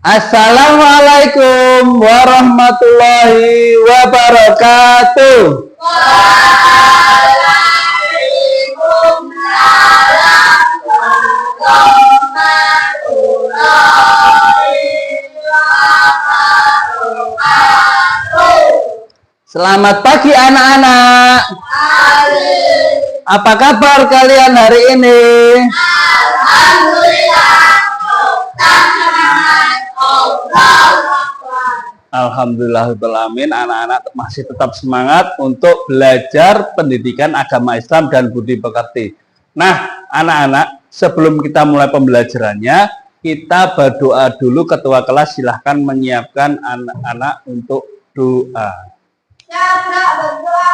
Assalamualaikum warahmatullahi wabarakatuh. Waalaikumsalam warahmatullahi wabarakatuh. Selamat pagi anak-anak. Apa kabar kalian hari ini? Alhamdulillah. Alhamdulillahirrahmanirrahim. Anak-anak masih tetap semangat untuk belajar pendidikan agama Islam dan budi pekerti. Nah, anak-anak, sebelum kita mulai pembelajarannya, kita berdoa dulu. Ketua kelas silahkan menyiapkan anak-anak untuk doa. Cara berdoa.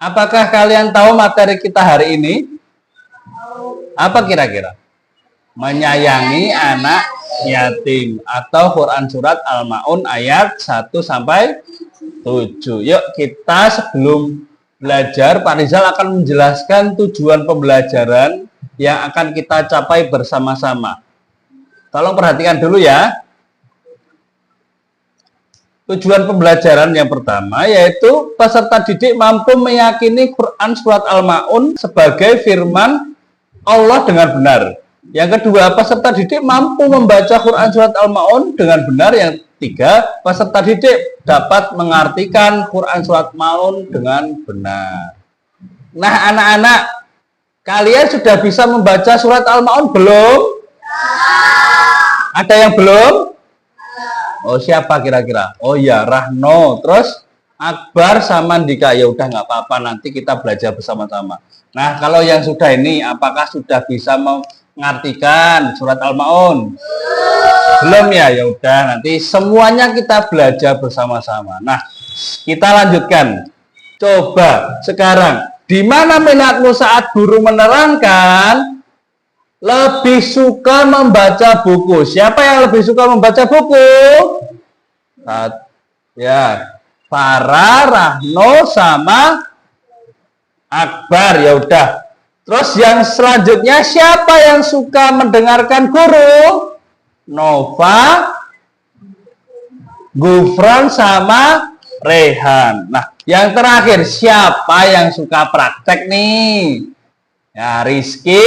Apakah kalian tahu materi kita hari ini? Apa kira-kira? Menyayangi anak yatim atau Quran surat Al-Maun ayat 1 sampai 7. Yuk kita sebelum belajar, Pak Rizal akan menjelaskan tujuan pembelajaran yang akan kita capai bersama-sama. Tolong perhatikan dulu ya. Tujuan pembelajaran yang pertama yaitu peserta didik mampu meyakini Quran surat Al-Maun sebagai firman Allah dengan benar. Yang kedua, peserta didik mampu membaca Quran surat Al-Maun dengan benar. Yang ketiga, peserta didik dapat mengartikan Quran surat Al-Maun dengan benar. Nah, anak-anak, kalian sudah bisa membaca surat Al-Maun belum? Ada yang belum? Oh, siapa kira-kira? Oh ya, Rahno, terus Akbar sama Dika. Ya udah, nggak apa-apa, nanti kita belajar bersama-sama. Nah, kalau yang sudah ini, apakah sudah bisa mengartikan surat Al-Maun? Belum ya? Ya udah, nanti semuanya kita belajar bersama-sama. Nah, kita lanjutkan. Coba sekarang, di mana minatmu saat guru menerangkan? Lebih suka membaca buku. Siapa yang lebih suka membaca buku? Ya, Farah, Rahno, sama Akbar. Ya udah. Terus yang selanjutnya, siapa yang suka mendengarkan guru? Nova, Gufron, sama Rehan. Nah, yang terakhir, siapa yang suka praktek nih? Ya, Rizky,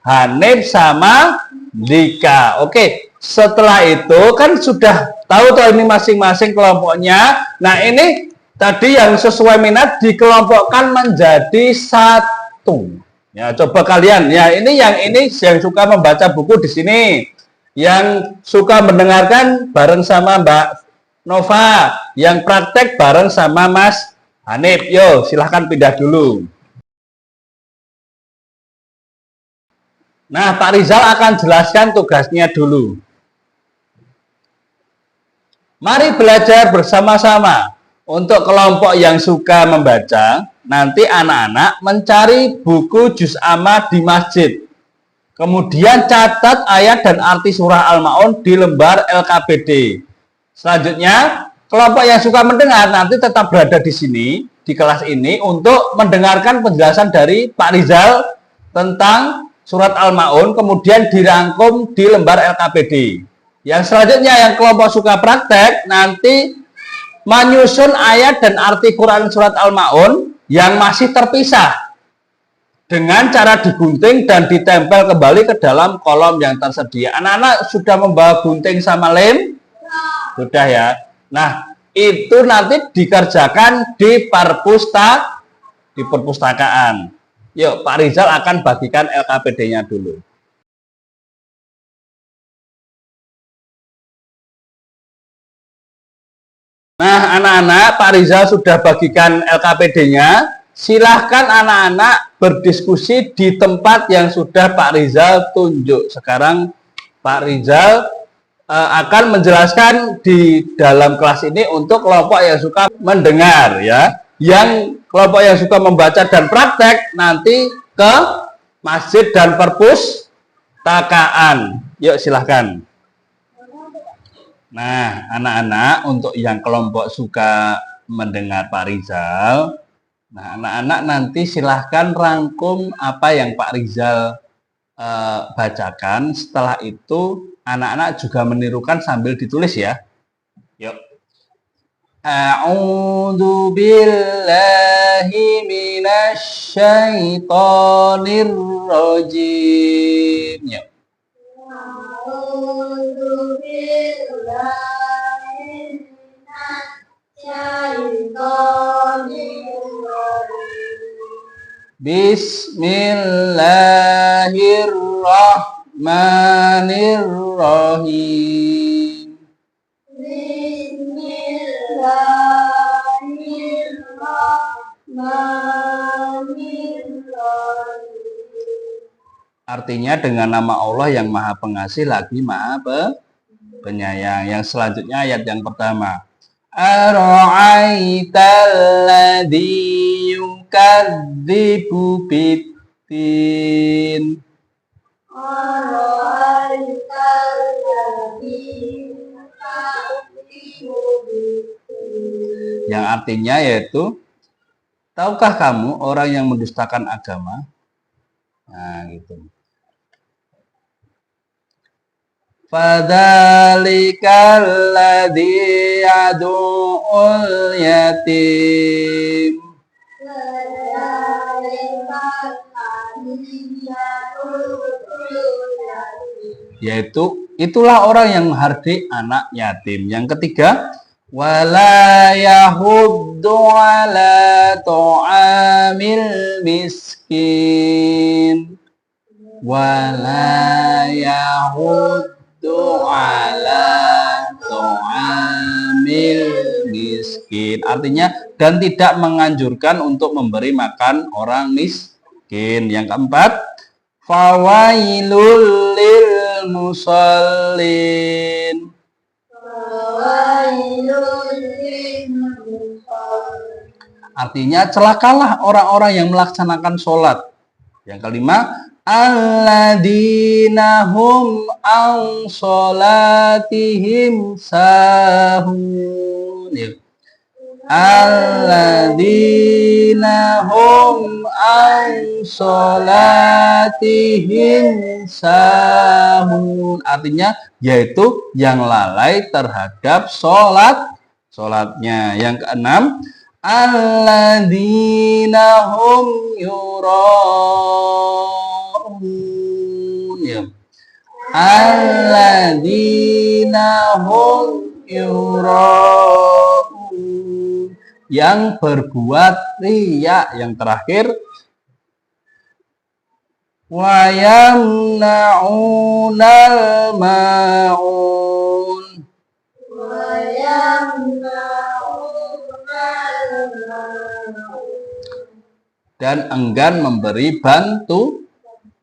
Hanif, sama Dika. Oke, setelah itu kan sudah tahu tuh ini masing-masing kelompoknya. Nah, ini tadi yang sesuai minat dikelompokkan menjadi satu. Ya, coba kalian. Ya, ini yang suka membaca buku di sini. Yang suka mendengarkan bareng sama Mbak Nova. Yang praktek bareng sama Mas Hanif. Yo, silahkan pindah dulu. Nah, Pak Rizal akan jelaskan tugasnya dulu. Mari belajar bersama-sama. Untuk kelompok yang suka membaca, nanti anak-anak mencari buku juz amma di masjid. Kemudian catat ayat dan arti surah Al-Maun di lembar LKPD. Selanjutnya, kelompok yang suka mendengar nanti tetap berada di sini, di kelas ini, untuk mendengarkan penjelasan dari Pak Rizal tentang surat Al-Maun, kemudian dirangkum di lembar LKPD. Yang selanjutnya yang kelompok suka praktek nanti menyusun ayat dan arti Quran surat Al-Maun yang masih terpisah dengan cara digunting dan ditempel kembali ke dalam kolom yang tersedia. Anak-anak sudah membawa gunting sama lem? Sudah ya. Nah, itu nanti dikerjakan di perpustakaan. Yuk, Pak Rizal akan bagikan LKPD-nya dulu. Nah, anak-anak, Pak Rizal sudah bagikan LKPD-nya. Silahkan anak-anak berdiskusi di tempat yang sudah Pak Rizal tunjuk. Sekarang Pak Rizal akan menjelaskan di dalam kelas ini untuk kelompok yang suka mendengar ya. Yang kelompok yang suka membaca dan praktek nanti ke masjid dan perpustakaan. Yuk silahkan. Nah, anak-anak untuk yang kelompok suka mendengar Pak Rizal, nah anak-anak nanti silahkan rangkum apa yang Pak Rizal bacakan. Setelah itu anak-anak juga menirukan sambil ditulis ya. Yuk. A'udzu billahi minasy syaithanir rajim. Yuk. A'udzu billahi minasyaitonir rajim. Bismillahirrahmanirrahim. Bismillahirrahmanirrahim. Artinya dengan nama Allah yang Maha Pengasih lagi Maha Penyayang. Yang selanjutnya ayat yang pertama. Ara'aital ladzi yukadzibu biddin. Ara'aital ladzi yukadzibu biddin. Yang artinya yaitu, tahukah kamu orang yang mendustakan agama? Nah, gitu. Fadzalikal ladzi yad'ul yatim. Yaitu itulah orang yang menghardik anak yatim. Yang ketiga, wala yahuddu ala ta'amil miskin. Wala yahuddu ala ta'amil miskin. Artinya dan tidak menganjurkan untuk memberi makan orang miskin. Yang keempat, fawailul lil musallin. Artinya celakalah orang-orang yang melaksanakan sholat. Yang kelima, alladzina hum an sholatihim sahun. Alladzina hum an sholatihim sahun. Artinya yaitu yang lalai terhadap sholatnya. Yang keenam, alladzina hum yura'un. Alladzina hum yura'un, yang berbuat riya. Yang terakhir, wa yamna'unal ma'un. Dan enggan memberi bantu.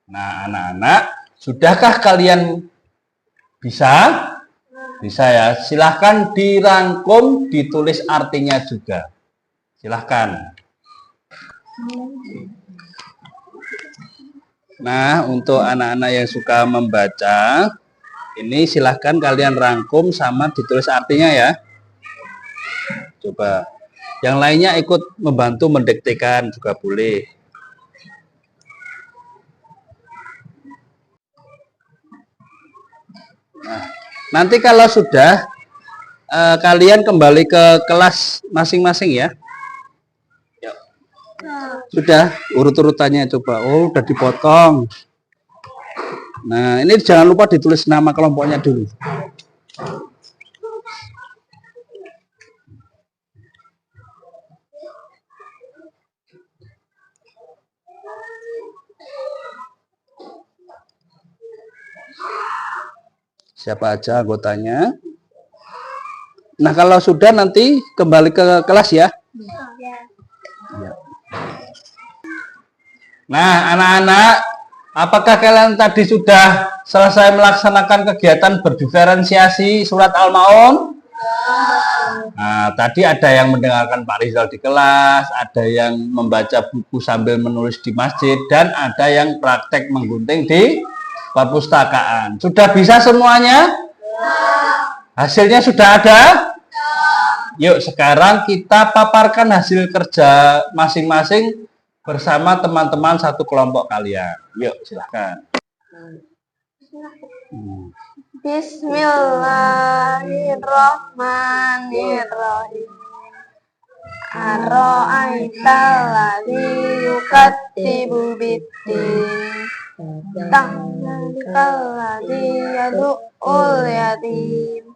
Nah, anak-anak, sudahkah kalian bisa? Bisa ya. Silahkan dirangkum, ditulis artinya juga. Silahkan. Nah, untuk anak-anak yang suka membaca, ini silahkan kalian rangkum sama ditulis artinya ya. Coba. Yang lainnya ikut membantu mendiktekan juga boleh. Nah, nanti kalau sudah kalian kembali ke kelas masing-masing ya. Yuk. Sudah urut-urutannya coba. Oh, udah dipotong. Nah, ini jangan lupa ditulis nama kelompoknya dulu. Siapa aja anggotanya. Nah, kalau sudah nanti kembali ke kelas ya. Ya. Nah, anak-anak, apakah kalian tadi sudah selesai melaksanakan kegiatan berdiferensiasi surat Al-Maun? Nah, tadi ada yang mendengarkan Pak Rizal di kelas, ada yang membaca buku sambil menulis di masjid, dan ada yang praktek menggunting di perpustakaan. Sudah bisa semuanya? Hasilnya sudah ada? Yuk, sekarang kita paparkan hasil kerja masing-masing bersama teman-teman satu kelompok kalian. Yuk, silahkan. Bismillahirrahmanirrahim. Ara'aital ladzi yukadzibu biddin. Tangkal ladzi yad'ul yatim.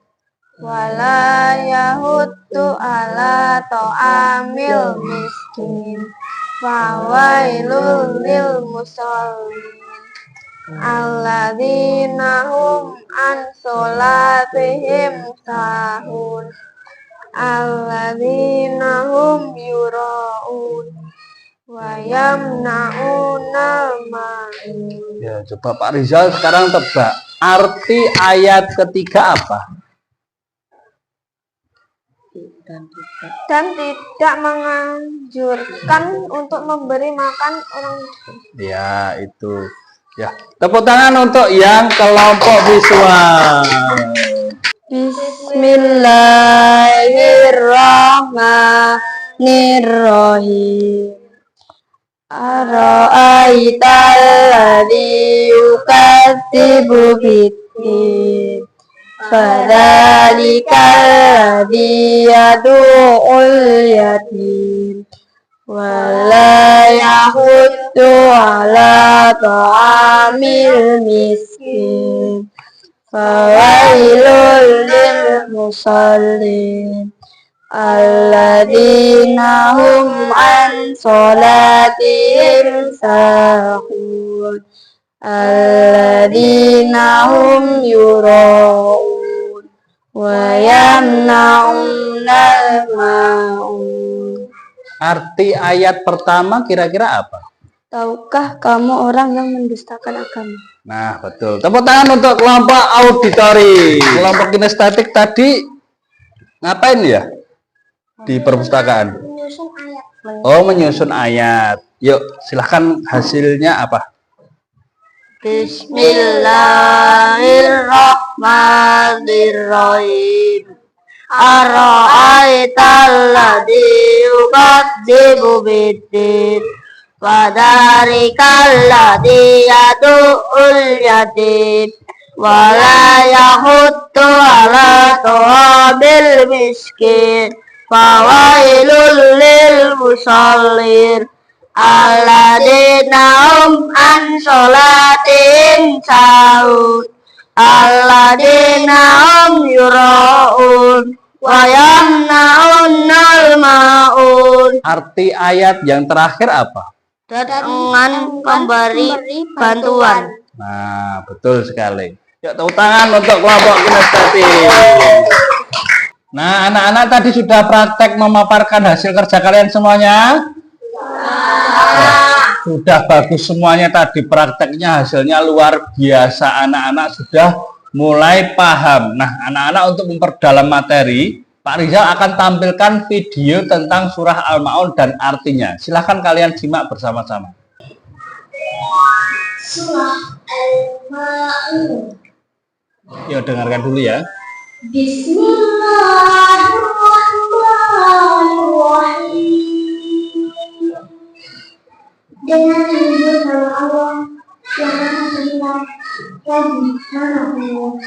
Wala yahuddu ala ta'amil miskin. Fawailul lil musallin. Alladzina hum an sholatihim sahun. Alladzina hum yura'un wa yamna'unal ma'un. Ya, coba Pak Rizal sekarang tebak. Arti ayat ketiga apa? Dan tidak menganjurkan untuk memberi makan orang miskin. Ya, itu. Ya, tepuk tangan untuk yang kelompok visual. Bismillahirrahmanirrahim. Ara'aital ladzi yukadzibu biddin. Fadzalikal ladzi yad'ul yatim. Wala yahuddu ala ta'amil miskin. Fawailul lil musallin. Alladzina hum an sholatihim sahun. Alladzina hum yura'un wa yamna'unal ma'un. Arti ayat pertama kira-kira apa? Tahukah kamu orang yang mendustakan agama? Nah, betul. Tepuk tangan untuk kelompok auditori. Kelompok kinestetik tadi ngapain ya? Di perpustakaan. Menyusun ayat. Oh, menyusun ayat. Yuk, silahkan hasilnya apa? Bismillahirrahmanirrahim. Ara'aital ladzi yukadzibu biddin. Fadzalikal ladzi yad'ul yatim. Wala yahuddu ala ta'amil miskin. Fawailul lil musallin. Alladzina hum an sholatihim sahun. Alladzina hum yura'un wa yamna'unal ma'un. Arti ayat yang terakhir apa? Dengan pemberi bantuan. Nah, betul sekali. Yuk, tepuk tangan untuk kelompok kinestetik. Nah, anak-anak tadi sudah praktek memaparkan hasil kerja kalian semuanya? Ya, sudah bagus semuanya tadi prakteknya, hasilnya luar biasa. Anak-anak sudah mulai paham. Nah, anak-anak untuk memperdalam materi, Pak Rizal akan tampilkan video tentang surah Al-Maun dan artinya. Silahkan kalian simak bersama-sama. Surah Al-Maun. Yuk, dengarkan dulu ya. Bismillahirrahmanirrahim. Dengan menyebut nama Allah yang Maha Pengirat lagi Maha Penyayang.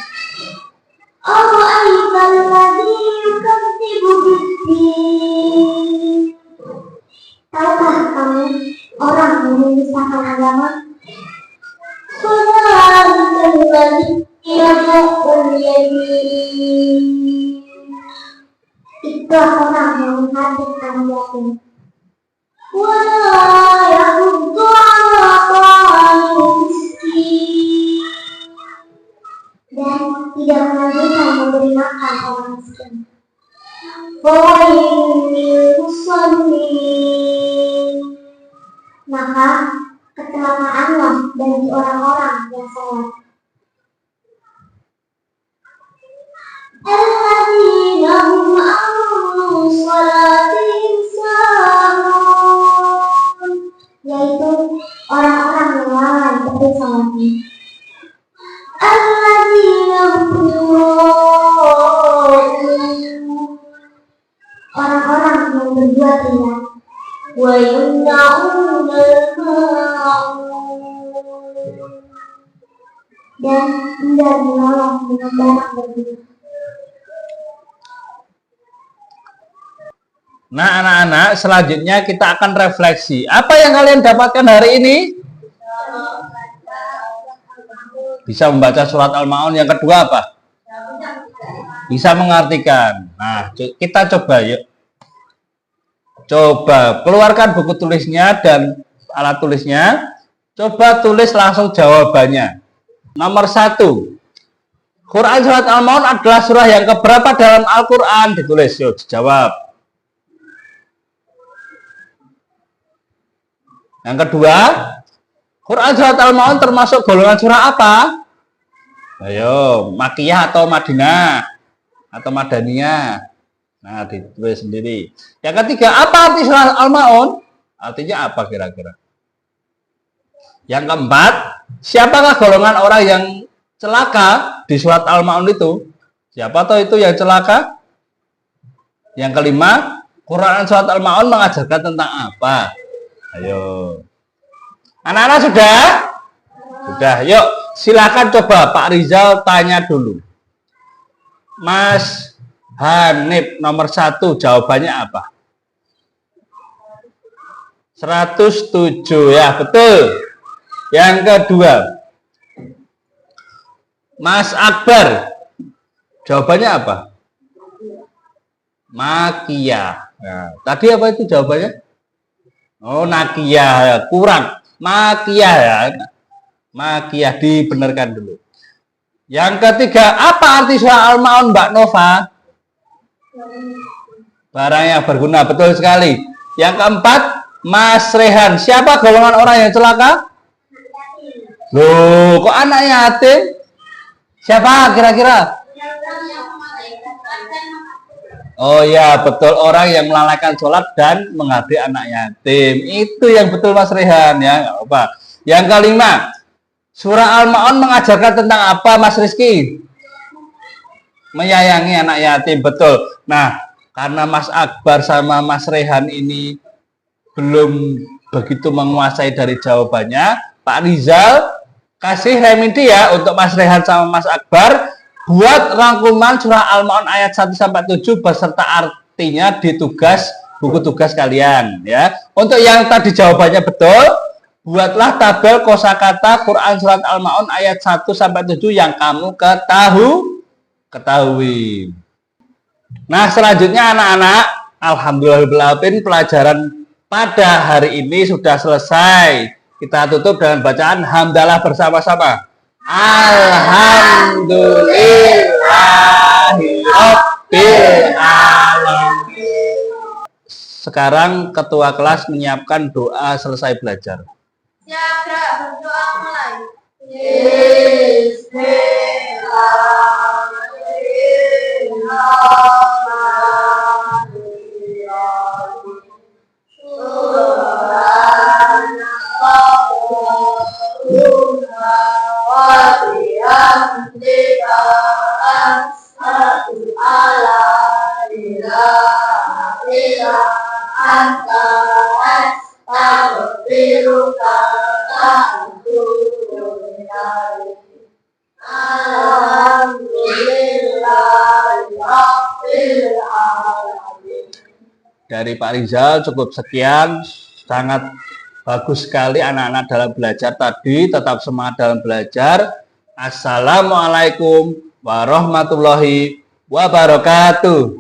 Ara'aital ladzi yukadzibu biddin. Tahukah kamu orang yang mendustakan agama? Fadzalikal ladzi yad'ul yatim. Itulah orang yang menghadirkan yatim. Wala yahuddu ala ta'amil miskin. Dan tidak menganjurkan memberi makan orang miskin. Fawailul lil musallin. Maka keutamaanlah bagi orang-orang yang salat. Alladzina hum an shalatihim sahun, yaitu orang-orang yang lalai dari salatnya. Alladzina hum yura'un, orang-orang yang berbuat riya. Wa yamna'una al-ma'un, dan tidak menolong dengan barang berbeda. Nah, anak-anak, selanjutnya kita akan refleksi. Apa yang kalian dapatkan hari ini? Bisa membaca surat Al-Ma'un. Yang kedua apa? Bisa mengartikan. Nah, kita coba yuk. Coba keluarkan buku tulisnya dan alat tulisnya. Coba tulis langsung jawabannya. Nomor 1. Quran surat Al-Ma'un adalah surah yang keberapa dalam Al-Quran? Ditulis, yuk dijawab. Yang kedua, Quran surat Al-Ma'un termasuk golongan surah apa? Ayo, Makkiyah atau Madinah atau Madaniyah? Nah, ditulis sendiri. Yang ketiga, apa arti surat Al-Ma'un? Artinya apa kira-kira? Yang keempat, siapakah golongan orang yang celaka di surat Al-Ma'un itu? Siapa tahu itu yang celaka? Yang kelima, Quran surat Al-Ma'un mengajarkan tentang apa? Ayo. Anak-anak sudah? Sudah. Yuk, silakan coba Pak Rizal tanya dulu. Mas Hanif nomor 1 jawabannya apa? 107 ya, betul. Yang kedua, Mas Akbar jawabannya apa? Makkiyah. Nah, tadi apa itu jawabannya? Oh, Nakiyah, kurang. Makkiyah ya. Makkiyah, dibenarkan dulu. Yang ketiga, apa arti surah Al-Ma'un, Mbak Nova? Barang yang berguna, betul sekali. Yang keempat, Mas Rehan, siapa golongan orang yang celaka? Loh, kok anak yatim? Siapa kira-kira? Oh ya, betul, orang yang melalaikan sholat dan mengabdi anak yatim. Itu yang betul Mas Rehan ya, nggak apa. Yang kelima, surah Al-Ma'un mengajarkan tentang apa Mas Rizky? Menyayangi anak yatim, betul. Nah, karena Mas Akbar sama Mas Rehan ini belum begitu menguasai dari jawabannya, Pak Rizal kasih remedi ya untuk Mas Rehan sama Mas Akbar. Buat rangkuman surah Al-Ma'un ayat 1-7 beserta artinya di tugas buku tugas kalian ya. Untuk yang tadi jawabannya betul, buatlah tabel kosakata Quran surat Al-Ma'un ayat 1-7 yang kamu ketahui. Nah, selanjutnya anak-anak, alhamdulillah pelajaran pada hari ini sudah selesai. Kita tutup dengan bacaan hamdalah bersama-sama. Alhamdulillahirabbil alamin. Sekarang ketua kelas menyiapkan doa selesai belajar. Siap, berdoa mulai. Dari Pak Rizal cukup sekian, sangat bagus sekali anak-anak dalam belajar tadi, tetap semangat dalam belajar. Assalamualaikum warahmatullahi wabarakatuh.